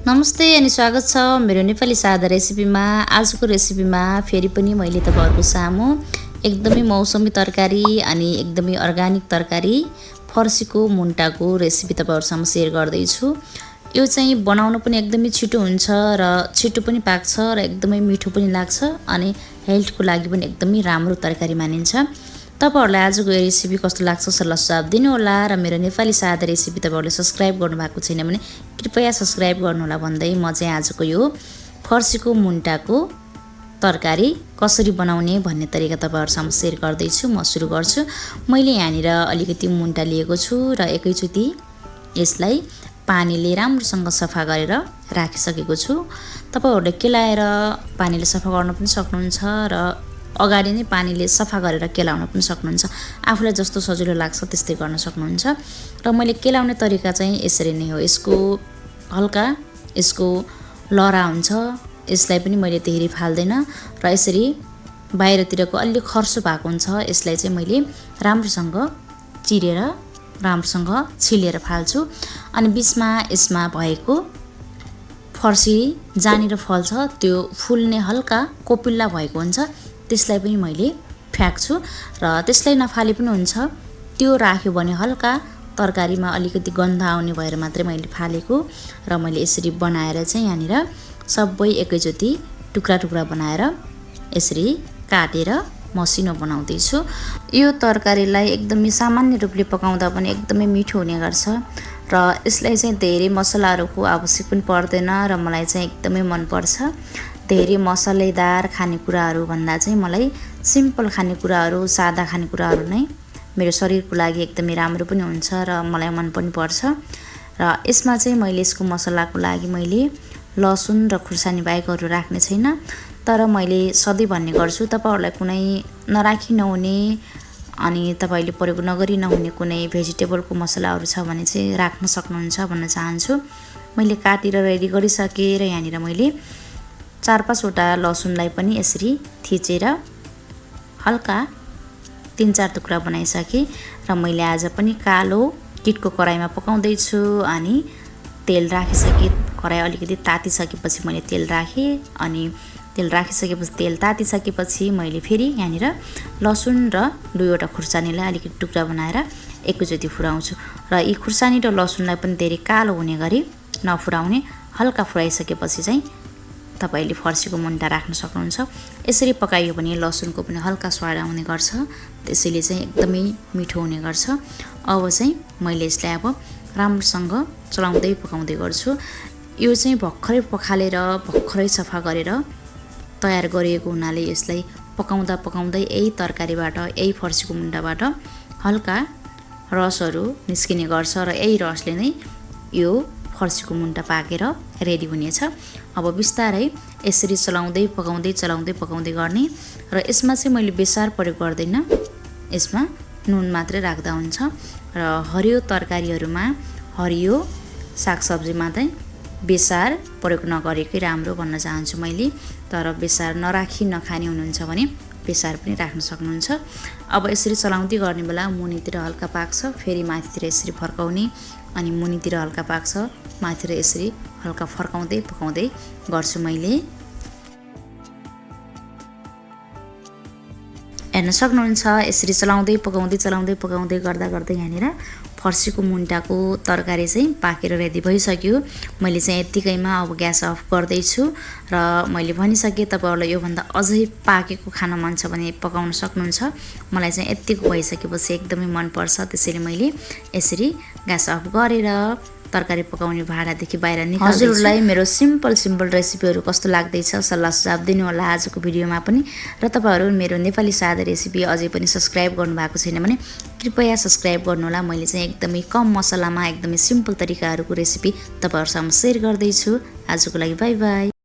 नमस्ते अनि स्वागत छ मेरो नेपाली सादा रेसिपीमा। आजको रेसिपीमा फेरि पनि मैले तपाईहरुको सामु एकदमै मौसमी तरकारी अनि एकदमै अर्गानिक तरकारी फर्सीको मुन्टाको रेसिपी तपाईहरुसँग शेयर गर्दै छु। यो चाहिँ बनाउन पनि एकदमै छिटो हुन्छ र छिटो पनि पाक्छ र एकदमै मिठो पनि लाग्छ अनि हेल्थको लागि पनि एकदमै राम्रो तरकारी मानिन्छ। तपाईहरुलाई आजको यो रेसिपी कस्तो लाग्छ सल्लाह सुझाव दिनु होला र मेरो नेपाली सादा रेसिपी तपाईहरुले सब्स्क्राइब गर्नु भएको छैन भने कृपया सब्स्क्राइब गर्नु होला भन्दै म चाहिँ आजको यो फर्सीको मुन्टाको तरकारी कसरी बनाउने भन्ने तरिका तपाईहरुसँग शेयर गर्दै छु। म सुरु गर्छु। मैले यहाँनिर अलिकति मुन्टा लिएको छु र एकैचोटी यसलाई पानीले राम्रोसँग सफा गरेर राखिसकेको छु। तपाईहरुले केलाएर पानीले सफा गर्न पनि सक्नुहुन्छ र अगाडि नै पानीले सफा गरेर केलाउन पनि सक्नुहुन्छ। आफुलाई जस्तो सजिलो लाग्छ त्यस्तै गर्न सक्नुहुन्छ। र मैले केलाउने तरिका चाहिँ यसरी नै हो। यसको लहरा हुन्छ, यसलाई पनि मैले धेरै फाल्दैन र यसरी बाहिरतिरको अलि खर्सो भएको हुन्छ यसलाई चाहिँ मैले राम्रोसँग चिरेर राम्रोसँग छिलेर फाल्छु। अनि बीचमा यसमा भएको फर्सी जहाँनिर फल्छ त्यो फुल्ने हल्का कोपिल्ला भएको हुन्छ त्यसलाई पनि मैले फ्याक्छु र त्यसलाई नफाले पनि हुन्छ। त्यो राख्यो भने हल्का तरकारीमा अलिकति गन्ध आउने भएर मात्रै मैले फालेको र मैले यसरी बनाएर चाहिँ यहाँनिर सबै एकैचोटी टुक्रा टुक्रा बनाएर यसरी काटेर मसिनो बनाउँदै छु। यो तरकारीलाई एकदमै सामान्य रूपले पकाउँदा पनि एकदमै मिठो हुने गर्छ र यसलाई चाहिँ धेरै मसलाहरूको आवश्यक पनि पर्दैन र मलाई चाहिँ एकदमै मन पर्छ। धेरै मसलेदार खानेकुराहरू भन्दा चाहिँ मलाई सिम्पल खानेकुराहरू सादा खानेकुराहरू नै मेरो शरीरको लागि एकदमै राम्रो पनि हुन्छ र मलाई मन पनि पर्छ। र यसमा चाहिँ मैले यसको मसलाको लागि मैले लसुन र खुर्सानी बाहेक अरू राख्ने छैन। तर मैले सधैँ भन्ने गर्छु तपाईहरुलाई कुनै नराखी नहुने अनि तपाईले प्रयोग नगरी नहुने कुनै भेजिटेबलको मसलाहरू छ भने चाहिँ राख्न सक्नुहुन्छ भन्न चाहन्छु। मैले काटेर रेडी गरिसके र यहाँनिर मैले 4-5 वटा लसुनलाई पनि यसरी थिचेर हल्का 3-4 टुक्रा बनाइसके र मैले आज पनि कालो किटको कराईमा पकाउँदै छु अनि तेल राखिसके। कराई अलिकति तातिसकेपछि मैले तेल राखेँ अनि तेल राखिसकेपछि तेल तातिसकेपछि मैले फेरि यहाँनिर लसुन र 2 वटा खुर्सानीलाई अलिकति टुक्रा बनाएर एकैचोटी फुराउँछु र यी खुर्सानी र लसुनलाई पनि धेरै कालो हुने गरी नफुराउने हल्का फुराइसकेपछि चाहिँ तपाईले फर्सीको मुन्टा राख्न सक्नुहुन्छ। यसरी पकाइयो भने लसुनको पनि हल्का स्वाद आउने गर्छ, त्यसैले चाहिँ एकदमै मिठो हुने गर्छ। अब चाहिँ मैले यसलाई अब राम्रोसँग चलाउँदै पकाउँदै गर्छु। यो चाहिँ भर्खरै पखालेर भर्खरै सफा गरेर तयार गरिएको हुनाले यसलाई पकाउँदा पकाउँदै यही तरकारीबाट यही फर्सीको मुन्टाबाट हल्का रसहरू निस्किने गर्छ र यही रसले नै यो फर्सीको मुन्टा पाकेर रेडी हुनेछ। अब बिस्तारै यसरी चलाउँदै पकाउँदै गर्ने र यसमा चाहिँ मैले बेसार प्रयोग गर्दैन, यसमा नुन मात्रै राख्दा हुन्छ र हरियो तरकारीहरुमा हरियो सागसब्जीमा चाहिँ बेसार प्रयोग नगरेकै राम्रो भन्न चाहन्छु मैले। तर बेसार नराखी नखाने हुनुहुन्छ भने बेसार पनि राख्न सक्नुहुन्छ। अब यसरी चलाउँदै गर्ने बेला मुनितिर हल्का पाक्छ फेरि माथितिर यसरी फर्काउने अनि मुनितिर हल्का पाक्छ माथितिर यसरी हल्का फर्काउँदै पकाउँदै गर्छु मैले। हेर्न सक्नुहुन्छ यसरी चलाउँदै पकाउँदै गर्दा यहाँनिर फर्सीको मुन्टाको तरकारी चाहिँ पाकेर रेडी भइसक्यो। मैले चाहिँ यतिकैमा अब ग्यास अफ गर्दै छु र मैले भनिसके तपाईहरुलाई यो भन्दा अझै पाकेको खान मन छ भने पकाउन सक्नुहुन्छ। मलाई चाहिँ यतिको भइसकेपछि एकदमै मन पर्छ त्यसैले मैले यसरी ग्यास अफ गरेर तरकारी पकाउने भाँडादेखि बाहिर निकाल्दै छु। हजुरलाई मेरो सिम्पल रेसिपीहरु कस्तो लाग्दैछ सल्लाह सुझाव दिनु होला आजको भिडियोमा पनि। र तपाईहरु मेरो नेपाली सादा रेसिपी अझै पनि सब्स्क्राइब गर्नु भएको छैन भने कृपया सब्स्क्राइब गर्नु होला। मैले चाहिँ एकदमै कम मसलामा एकदमै सिम्पल तरिकाहरुको रेसिपी तपाईहरुसँग शेयर गर्दै छु। आजको लागि बाइ बाइ।